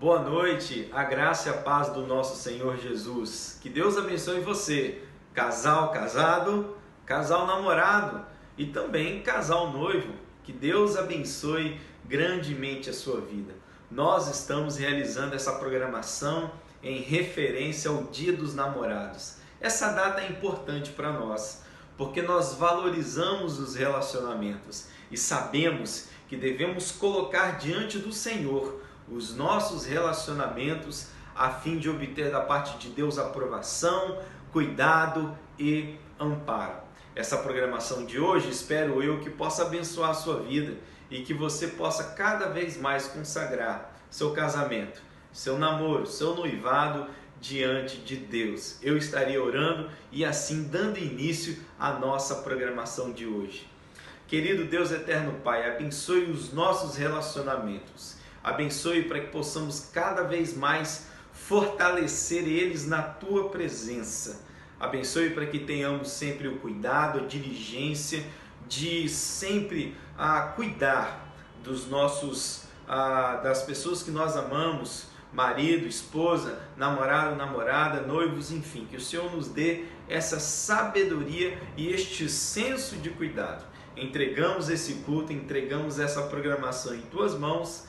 Boa noite, a graça e a paz do nosso Senhor Jesus. Que Deus abençoe você, casal casado, casal namorado e também casal noivo. Que Deus abençoe grandemente a sua vida. Nós estamos realizando essa programação em referência ao Dia dos Namorados. Essa data é importante para nós, porque nós valorizamos os relacionamentos e sabemos que devemos colocar diante do Senhor os nossos relacionamentos a fim de obter da parte de Deus aprovação, cuidado e amparo. Essa programação de hoje, espero eu que possa abençoar a sua vida e que você possa cada vez mais consagrar seu casamento, seu namoro, seu noivado diante de Deus. Eu estaria orando e assim dando início à nossa programação de hoje. Querido Deus eterno Pai, abençoe os nossos relacionamentos. Abençoe para que possamos cada vez mais fortalecer eles na Tua presença. Abençoe para que tenhamos sempre o cuidado, a diligência de sempre cuidar dos nossos, das pessoas que nós amamos, marido, esposa, namorado, namorada, noivos, enfim. Que o Senhor nos dê essa sabedoria e este senso de cuidado. Entregamos esse culto, entregamos essa programação em Tuas mãos,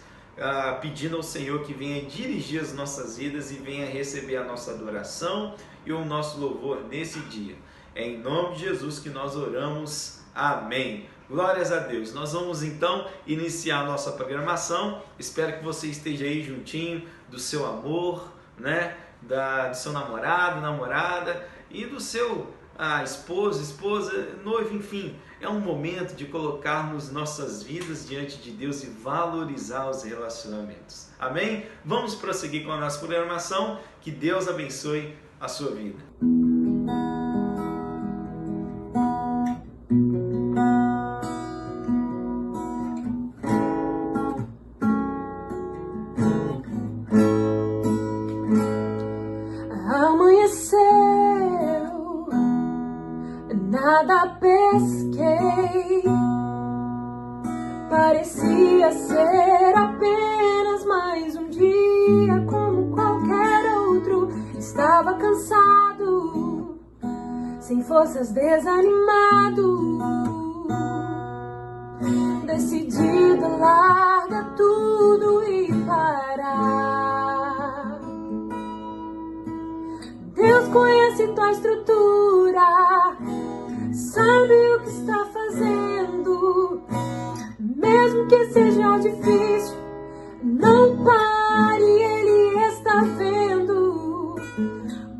pedindo ao Senhor que venha dirigir as nossas vidas e venha receber a nossa adoração e o nosso louvor nesse dia. É em nome de Jesus que nós oramos. Amém. Glórias a Deus. Nós vamos então iniciar a nossa programação. Espero que você esteja aí juntinho do seu amor, né? Do seu namorado, namorada e do seu esposa, noivo, enfim. É um momento de colocarmos nossas vidas diante de Deus e valorizar os relacionamentos. Amém? Vamos prosseguir com a nossa programação. Que Deus abençoe a sua vida. Amanheceu, nada pesquei, parecia ser apenas mais um dia como qualquer outro. Estava cansado, sem forças, desanimado, decidido a largar tudo e parar. Deus conhece tua estrutura, sabe o que está fazendo. Mesmo que seja difícil, não pare, Ele está vendo.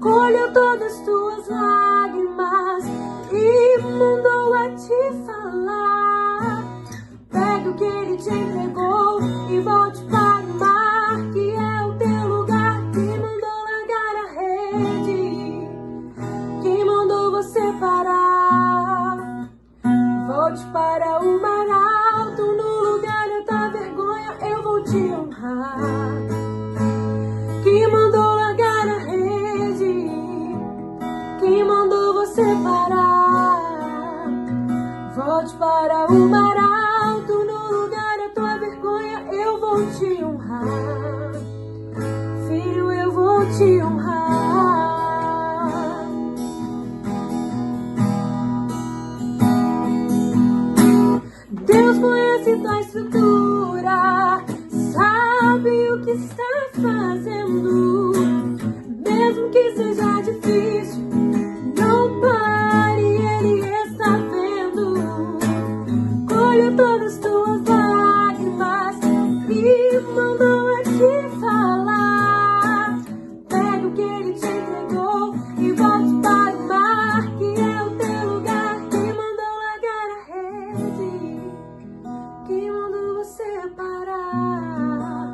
Colheu todas as tuas lágrimas e mandou a te falar. Pega o que Ele te entregou e volte para o mar, que é o teu lugar. Que mandou largar a rede, que mandou você parar. Volte para o mar alto, no lugar da tua vergonha eu vou te honrar. Que mandou largar a rede, que mandou você parar. Volte para o mar alto, no lugar da tua vergonha eu vou te honrar. Filho, eu vou te honrar. Deus conhece tua estrutura, sabe o que está fazendo. Mesmo que seja difícil, não pare, Ele está vendo. Colheu todas as tuas lágrimas e mandou a te falar. Pega o que Ele te entregou e volte para o mar, que é o teu lugar. Que mandou largar a rede, que mandou você parar.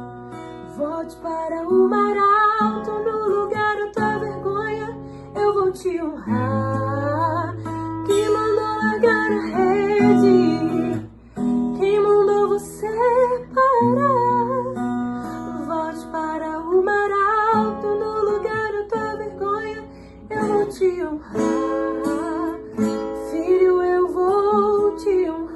Volte para o mar alto, no lugar da tua vergonha eu vou te honrar. Que mandou largar a rede, que mandou você parar. Volte para o mar alto, no lugar da tua vergonha eu vou te honrar. Filho, eu vou te honrar.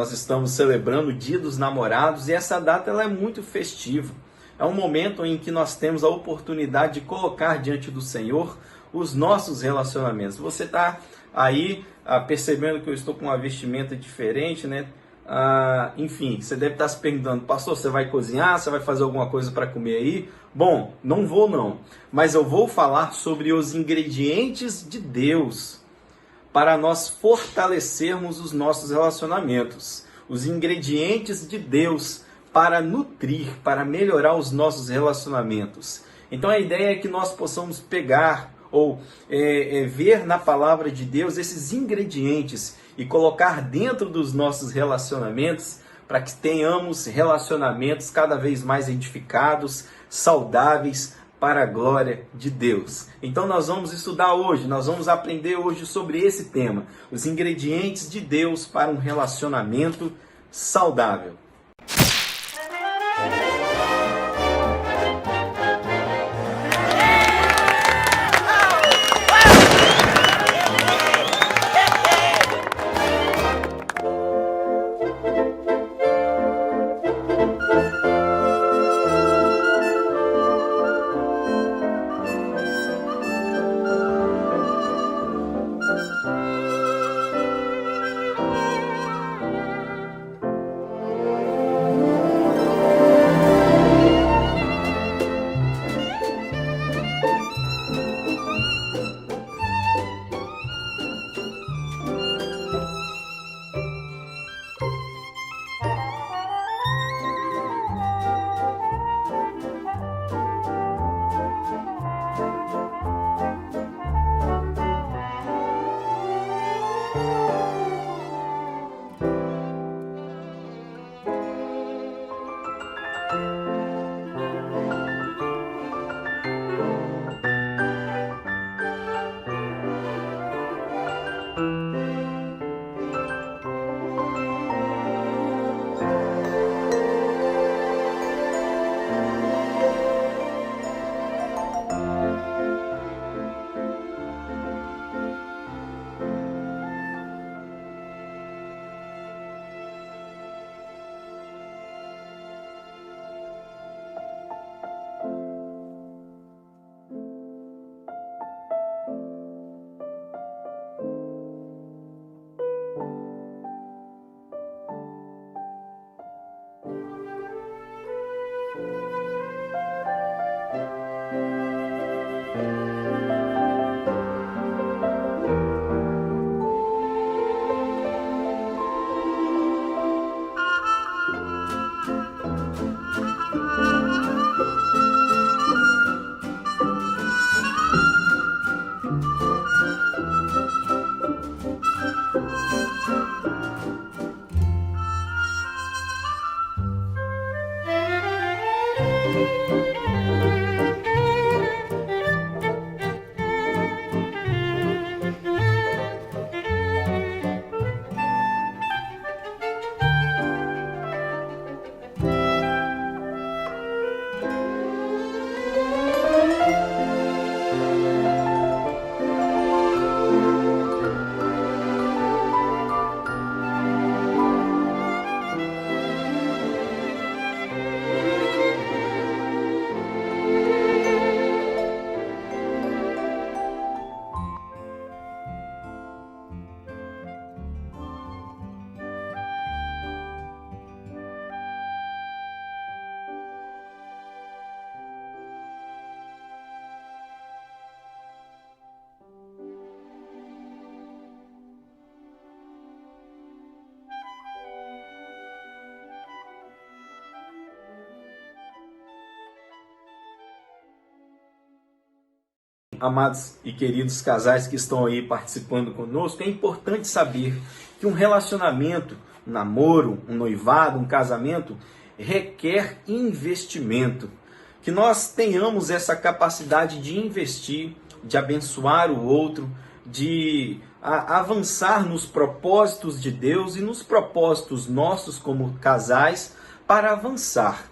nós estamos celebrando o Dia dos Namorados e essa data ela é muito festiva. É um momento em que nós temos a oportunidade de colocar diante do Senhor os nossos relacionamentos. Você está aí percebendo que eu estou com uma vestimenta diferente, né? Enfim, você deve estar se perguntando, pastor, você vai cozinhar? Você vai fazer alguma coisa para comer aí? Bom, não vou não, mas eu vou falar sobre os ingredientes de Deus para nós fortalecermos os nossos relacionamentos. Os ingredientes de Deus para nutrir, para melhorar os nossos relacionamentos. Então a ideia é que nós possamos pegar ou ver na palavra de Deus esses ingredientes e colocar dentro dos nossos relacionamentos para que tenhamos relacionamentos cada vez mais edificados, saudáveis, para a glória de Deus. Então nós vamos estudar hoje, nós vamos aprender hoje sobre esse tema, os ingredientes de Deus para um relacionamento saudável. Amados e queridos casais que estão aí participando conosco, é importante saber que um relacionamento, um namoro, um noivado, um casamento, requer investimento. Que nós tenhamos essa capacidade de investir, de abençoar o outro, de avançar nos propósitos de Deus e nos propósitos nossos como casais para avançar.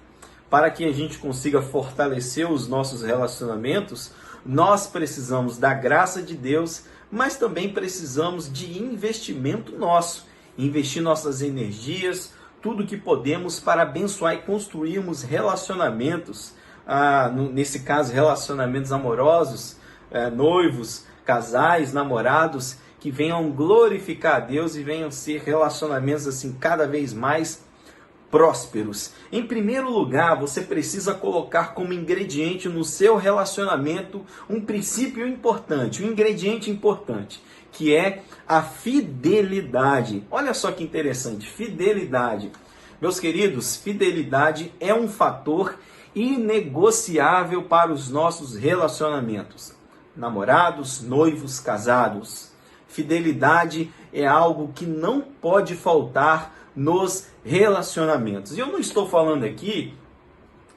Para que a gente consiga fortalecer os nossos relacionamentos, nós precisamos da graça de Deus, mas também precisamos de investimento nosso. investir nossas energias, tudo que podemos para abençoar e construirmos relacionamentos, nesse caso relacionamentos amorosos, noivos, casais, namorados, que venham glorificar a Deus e venham ser relacionamentos assim cada vez mais prósperos. Em primeiro lugar, você precisa colocar como ingrediente no seu relacionamento um princípio importante, um ingrediente importante, que é a fidelidade. Olha só que interessante, fidelidade. Meus queridos, fidelidade é um fator inegociável para os nossos relacionamentos. Namorados, noivos, casados. Fidelidade é algo que não pode faltar nos relacionamentos. E eu não estou falando aqui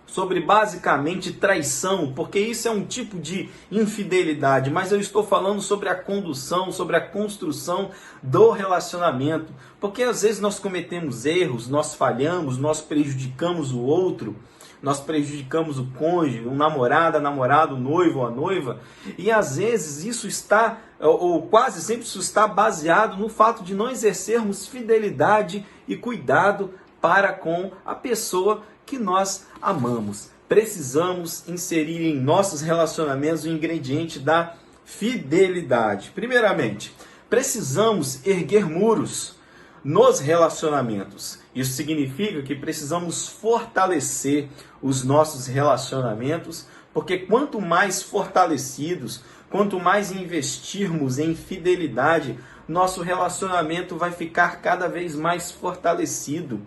sobre basicamente traição, porque isso é um tipo de infidelidade, mas eu estou falando sobre a condução, sobre a construção do relacionamento, porque às vezes nós cometemos erros, nós falhamos, nós prejudicamos o outro, nós prejudicamos o cônjuge, o namorado, a namorada, o noivo ou a noiva, e às vezes isso está, ou quase sempre isso está baseado no fato de não exercermos fidelidade e cuidado para com a pessoa que nós amamos. Precisamos inserir em nossos relacionamentos o ingrediente da fidelidade. Primeiramente, precisamos erguer muros nos relacionamentos. Isso significa que precisamos fortalecer os nossos relacionamentos, porque quanto mais fortalecidos, quanto mais investirmos em fidelidade, nosso relacionamento vai ficar cada vez mais fortalecido.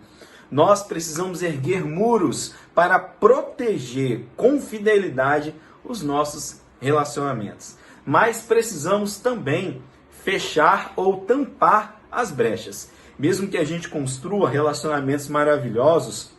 Nós precisamos erguer muros para proteger com fidelidade os nossos relacionamentos. Mas precisamos também fechar ou tampar as brechas. Mesmo que a gente construa relacionamentos maravilhosos,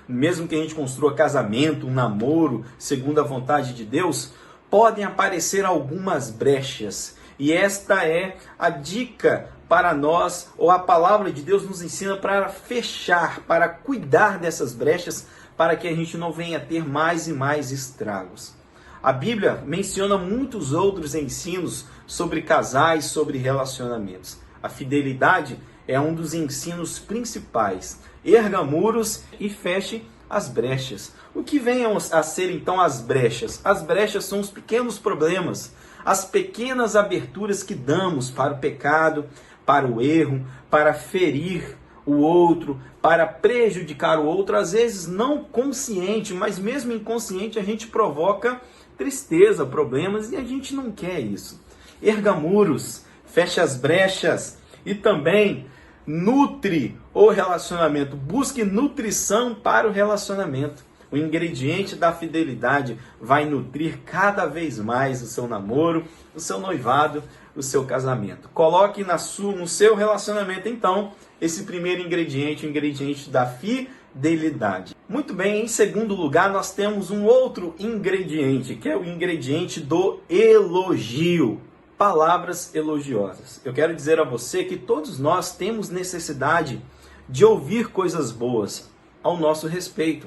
mesmo que a gente construa casamento, um namoro, segundo a vontade de Deus, podem aparecer algumas brechas. E esta é a dica para nós, ou a palavra de Deus nos ensina para fechar, para cuidar dessas brechas, para que a gente não venha a ter mais e mais estragos. A Bíblia menciona muitos outros ensinos sobre casais, sobre relacionamentos. A fidelidade é um dos ensinos principais. Erga muros e feche as brechas. O que venham a ser então as brechas? As brechas são os pequenos problemas, as pequenas aberturas que damos para o pecado, para o erro, para ferir o outro, para prejudicar o outro, às vezes não consciente, mas mesmo inconsciente a gente provoca tristeza, problemas, e a gente não quer isso. Erga muros, feche as brechas e também nutre o relacionamento, busque nutrição para o relacionamento. O ingrediente da fidelidade vai nutrir cada vez mais o seu namoro, o seu noivado, o seu casamento. Coloque no seu relacionamento, então, esse primeiro ingrediente, o ingrediente da fidelidade. Muito bem, em segundo lugar, nós temos um outro ingrediente, que é o ingrediente do elogio. Palavras elogiosas. Eu quero dizer a você que todos nós temos necessidade de ouvir coisas boas ao nosso respeito.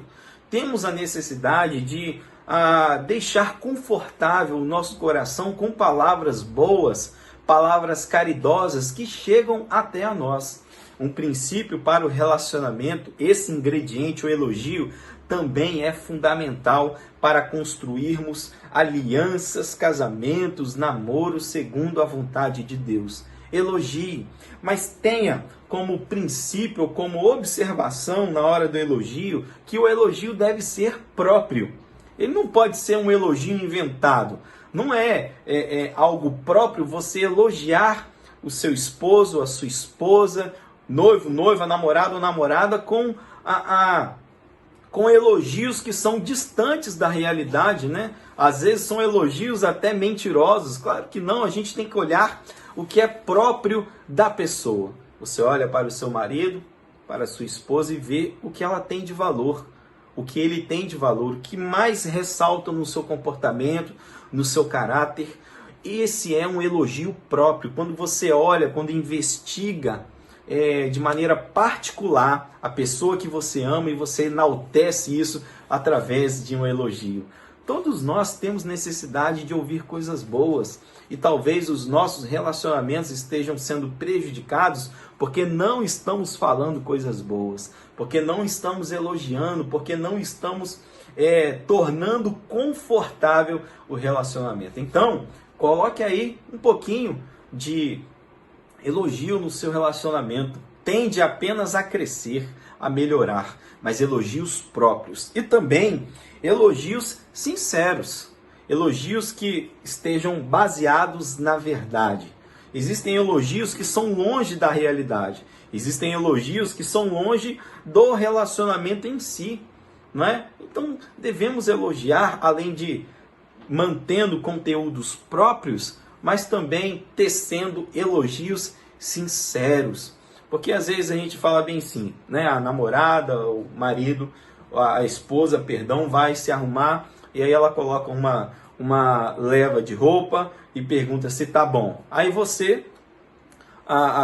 Temos a necessidade de deixar confortável o nosso coração com palavras boas, palavras caridosas que chegam até a nós. Um princípio para o relacionamento, esse ingrediente, o elogio, também é fundamental para construirmos alianças, casamentos, namoros segundo a vontade de Deus. Elogie, mas tenha como princípio, como observação na hora do elogio, que o elogio deve ser próprio. Ele não pode ser um elogio inventado. Não é algo próprio você elogiar o seu esposo, a sua esposa, noivo, noiva, namorado ou namorada com elogios que são distantes da realidade, né? Às vezes são elogios até mentirosos. Claro que não, a gente tem que olhar o que é próprio da pessoa. Você olha para o seu marido, para a sua esposa e vê o que ela tem de valor, o que ele tem de valor, o que mais ressalta no seu comportamento, no seu caráter. Esse é um elogio próprio. Quando você olha, quando investiga de maneira particular a pessoa que você ama e você enaltece isso através de um elogio. Todos nós temos necessidade de ouvir coisas boas e talvez os nossos relacionamentos estejam sendo prejudicados porque não estamos falando coisas boas, porque não estamos elogiando, porque não estamos tornando confortável o relacionamento. Então, coloque aí um pouquinho de elogio no seu relacionamento. Tende apenas a crescer, a melhorar, mas elogios próprios e também elogios sinceros, elogios que estejam baseados na verdade. Existem elogios que são longe da realidade, existem elogios que são longe do relacionamento em si, não é? Então devemos elogiar, além de mantendo conteúdos próprios, mas também tecendo elogios sinceros. Porque às vezes a gente fala bem assim, né? A namorada, o marido, a esposa, perdão, vai se arrumar e aí ela coloca uma leva de roupa e pergunta se tá bom. Aí você,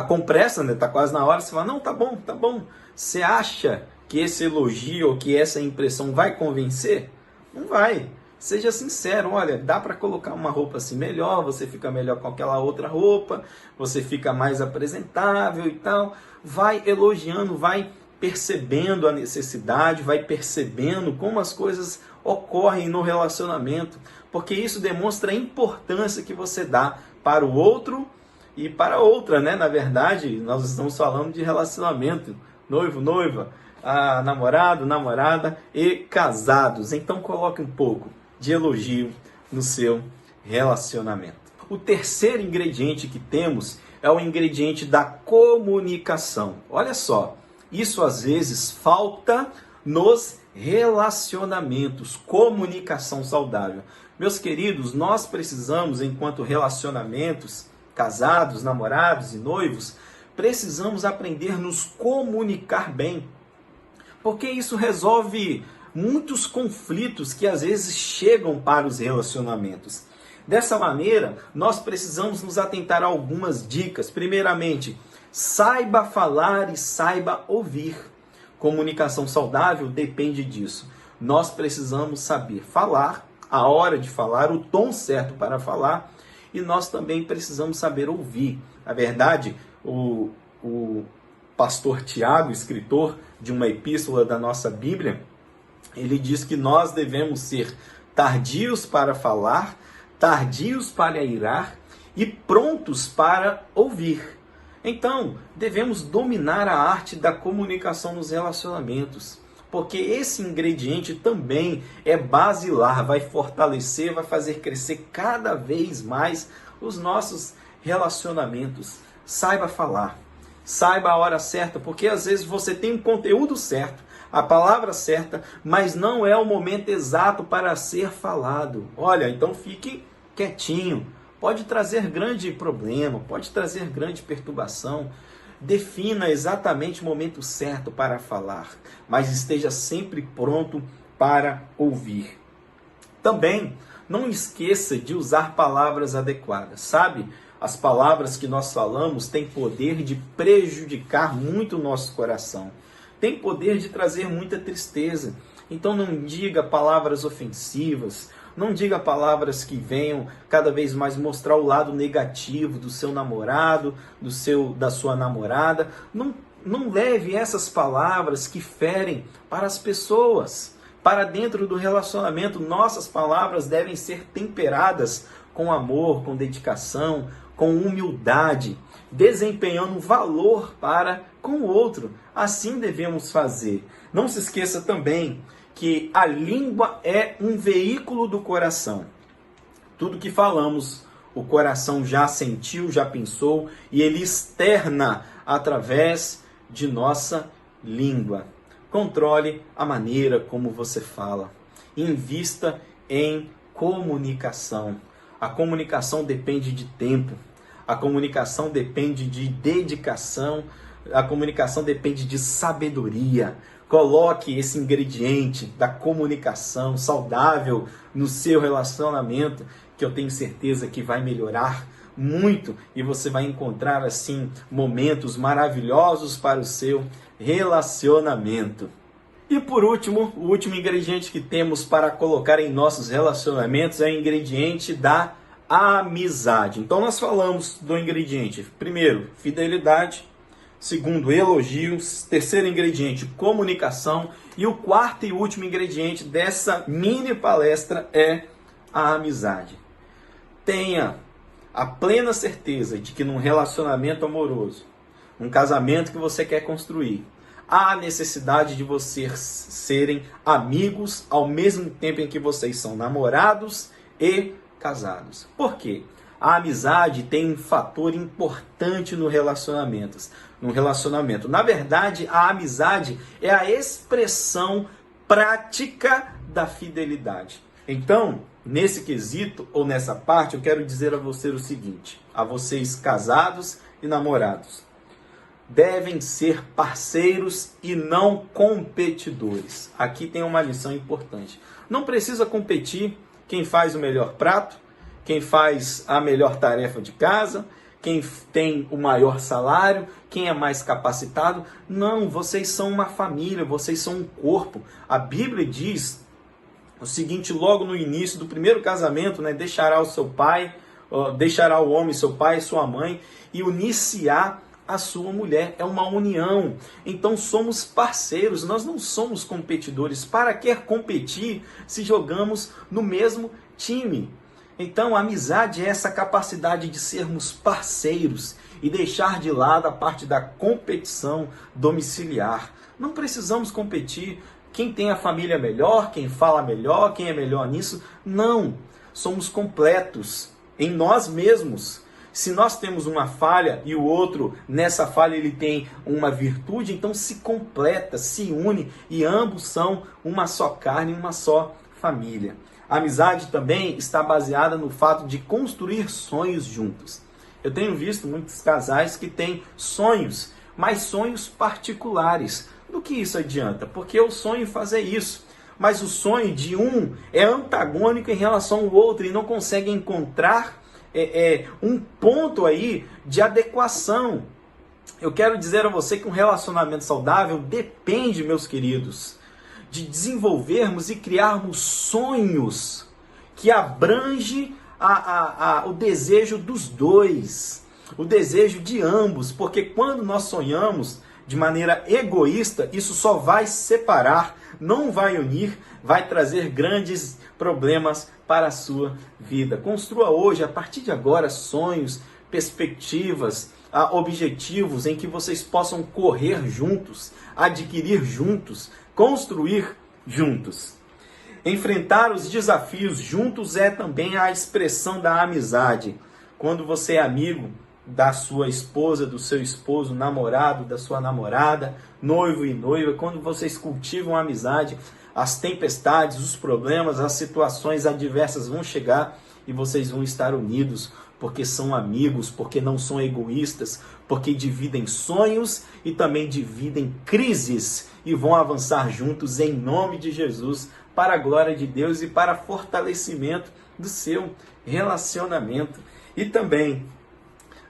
com pressa, né? Tá quase na hora, você fala, não, tá bom, tá bom. Você acha que esse elogio ou que essa impressão vai convencer? Não vai. Seja sincero, olha, dá para colocar uma roupa assim melhor, você fica melhor com aquela outra roupa, você fica mais apresentável e tal. Vai elogiando, vai percebendo a necessidade, vai percebendo como as coisas ocorrem no relacionamento, porque isso demonstra a importância que você dá para o outro e para a outra, né? Na verdade, nós estamos falando de relacionamento, noivo, noiva, namorado, namorada e casados. Então coloque um pouco de elogio no seu relacionamento. O terceiro ingrediente que temos é o ingrediente da comunicação. Olha só, isso às vezes falta nos relacionamentos, comunicação saudável. Meus queridos, nós precisamos, enquanto relacionamentos, casados, namorados e noivos, precisamos aprender a nos comunicar bem, porque isso resolve muitos conflitos que às vezes chegam para os relacionamentos. Dessa maneira, nós precisamos nos atentar a algumas dicas. Primeiramente, saiba falar e saiba ouvir. Comunicação saudável depende disso. Nós precisamos saber falar, a hora de falar, o tom certo para falar, e nós também precisamos saber ouvir. Na verdade, o pastor Tiago, escritor de uma epístola da nossa Bíblia, ele diz que nós devemos ser tardios para falar, tardios para irar e prontos para ouvir. Então, devemos dominar a arte da comunicação nos relacionamentos, porque esse ingrediente também é basilar, vai fortalecer, vai fazer crescer cada vez mais os nossos relacionamentos. Saiba falar, saiba a hora certa, porque às vezes você tem um conteúdo certo, a palavra certa, mas não é o momento exato para ser falado. Olha, então fique quietinho. Pode trazer grande problema, pode trazer grande perturbação. Defina exatamente o momento certo para falar, mas esteja sempre pronto para ouvir. Também não esqueça de usar palavras adequadas, sabe? As palavras que nós falamos têm poder de prejudicar muito o nosso coração. Tem poder de trazer muita tristeza. Então não diga palavras ofensivas, não diga palavras que venham cada vez mais mostrar o lado negativo do seu namorado, da sua namorada. Não leve essas palavras que ferem para as pessoas, para dentro do relacionamento. Nossas palavras devem ser temperadas com amor, com dedicação, com humildade, desempenhando valor para com o outro. Assim devemos fazer. Não se esqueça também que a língua é um veículo do coração. Tudo que falamos, o coração já sentiu, já pensou, e ele externa através de nossa língua. Controle a maneira como você fala. Invista em comunicação. A comunicação depende de tempo. A comunicação depende de dedicação. A comunicação depende de sabedoria. Coloque esse ingrediente da comunicação saudável no seu relacionamento, que eu tenho certeza que vai melhorar muito e você vai encontrar assim momentos maravilhosos para o seu relacionamento. E por último, o último ingrediente que temos para colocar em nossos relacionamentos é o ingrediente da amizade. Então nós falamos do ingrediente, primeiro, fidelidade, segundo, elogios, terceiro ingrediente, comunicação, e o quarto e último ingrediente dessa mini palestra é a amizade. Tenha a plena certeza de que num relacionamento amoroso, um casamento que você quer construir, há a necessidade de vocês serem amigos ao mesmo tempo em que vocês são namorados e casados. Por quê? A amizade tem um fator importante no relacionamento. Na verdade, a amizade é a expressão prática da fidelidade. Então, nesse quesito ou nessa parte, eu quero dizer a você o seguinte, a vocês casados e namorados: devem ser parceiros e não competidores. Aqui tem uma lição importante. Não precisa competir quem faz o melhor prato, quem faz a melhor tarefa de casa, quem tem o maior salário, quem é mais capacitado. Não, vocês são uma família, vocês são um corpo. A Bíblia diz o seguinte, logo no início do primeiro casamento, né? Deixará o seu pai, deixará o homem seu pai e sua mãe e unir-se-á a sua mulher. É uma união. Então somos parceiros, nós não somos competidores. Para que competir se jogamos no mesmo time? Então a amizade é essa capacidade de sermos parceiros e deixar de lado a parte da competição domiciliar. Não precisamos competir. Quem tem a família melhor, quem fala melhor, quem é melhor nisso. Não, somos completos em nós mesmos. Se nós temos uma falha e o outro, nessa falha, ele tem uma virtude, então se completa, se une e ambos são uma só carne, uma só família. A amizade também está baseada no fato de construir sonhos juntos. Eu tenho visto muitos casais que têm sonhos, mas sonhos particulares. Do que isso adianta? Porque eu sonho em fazer isso, mas o sonho de um é antagônico em relação ao outro e não consegue encontrar um ponto aí de adequação. Eu quero dizer a você que um relacionamento saudável depende, meus queridos, de desenvolvermos e criarmos sonhos que abrange o desejo dos dois, o desejo de ambos, porque quando nós sonhamos de maneira egoísta, isso só vai separar, não vai unir, vai trazer grandes problemas para a sua vida. Construa hoje, a partir de agora, sonhos, perspectivas, objetivos em que vocês possam correr juntos, adquirir juntos, construir juntos. Enfrentar os desafios juntos é também a expressão da amizade. Quando você é amigo da sua esposa, do seu esposo, namorado, da sua namorada, noivo e noiva, quando vocês cultivam a amizade, as tempestades, os problemas, as situações adversas vão chegar e vocês vão estar unidos, porque são amigos, porque não são egoístas, porque dividem sonhos e também dividem crises e vão avançar juntos em nome de Jesus, para a glória de Deus e para fortalecimento do seu relacionamento. E também,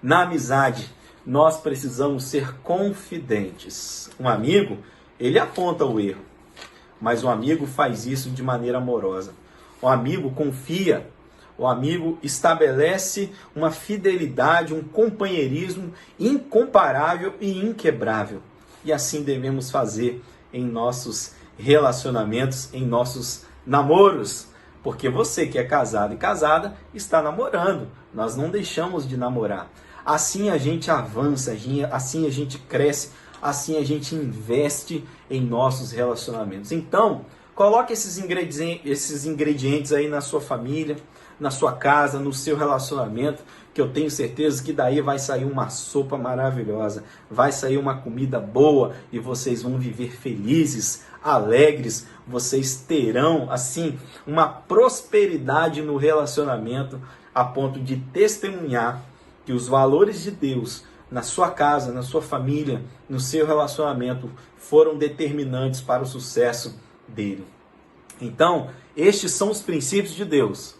na amizade, nós precisamos ser confidentes. Um amigo, ele aponta o erro, mas o amigo faz isso de maneira amorosa. O amigo confia, o amigo estabelece uma fidelidade, um companheirismo incomparável e inquebrável. E assim devemos fazer em nossos relacionamentos, em nossos namoros. Porque você que é casado e casada está namorando. Nós não deixamos de namorar. Assim a gente avança, assim a gente cresce, assim a gente investe em nossos relacionamentos. Então, coloque esses ingredientes aí na sua família, na sua casa, no seu relacionamento, que eu tenho certeza que daí vai sair uma sopa maravilhosa, vai sair uma comida boa e vocês vão viver felizes, alegres, vocês terão, assim, uma prosperidade no relacionamento a ponto de testemunhar que os valores de Deus na sua casa, na sua família, no seu relacionamento foram determinantes para o sucesso dele. Então, estes são os princípios de Deus.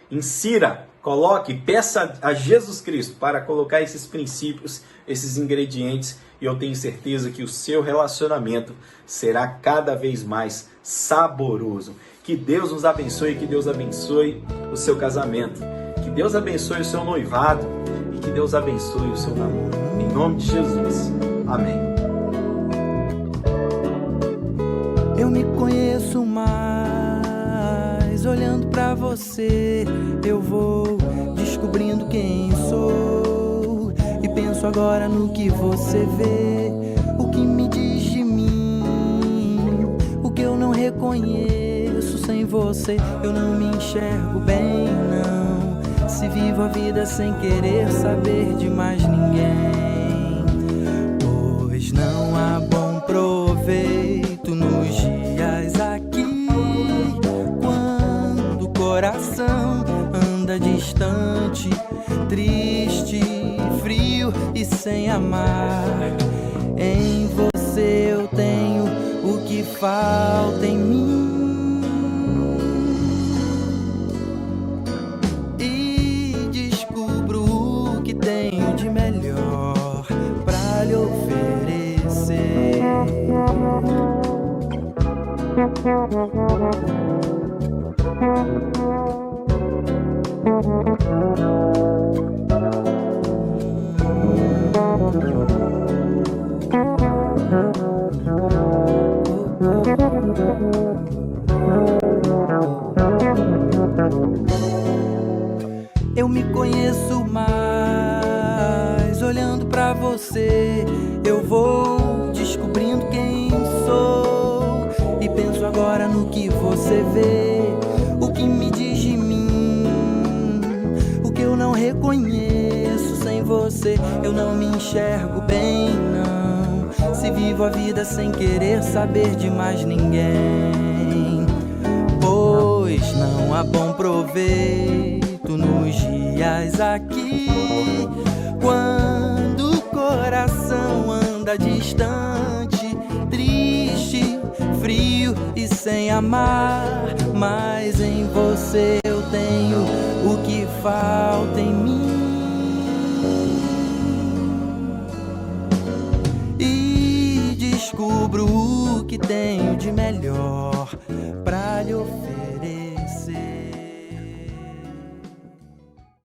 Insira, coloque, peça a Jesus Cristo para colocar esses princípios, esses ingredientes e eu tenho certeza que o seu relacionamento será cada vez mais saboroso. Que Deus nos abençoe, que Deus abençoe o seu casamento, que Deus abençoe o seu noivado e que Deus abençoe o seu namoro. Em nome de Jesus. Amém. Eu me conheço mais, olhando pra você, eu vou descobrindo quem sou. E penso agora no que você vê, o que me diz de mim, o que eu não reconheço. Sem você eu não me enxergo bem, não. Se vivo a vida sem querer saber de mais ninguém, pois não há bom proveito nos dias aqui, quando o coração anda distante, triste, frio e sem amar. Em você eu tenho o que falta em mim, e descubro o que tenho de melhor pra lhe oferecer. Eu me conheço mais, olhando pra você, eu vou descobrindo quem sou. E penso agora no que você vê, o que me diz de mim, o que eu não reconheço. Sem você eu não me enxergo bem, não. Se vivo a vida sem querer saber de mais ninguém, pois não há bom proveito nos dias aqui, quando o coração anda distante, triste, frio e sem amar. Mas em você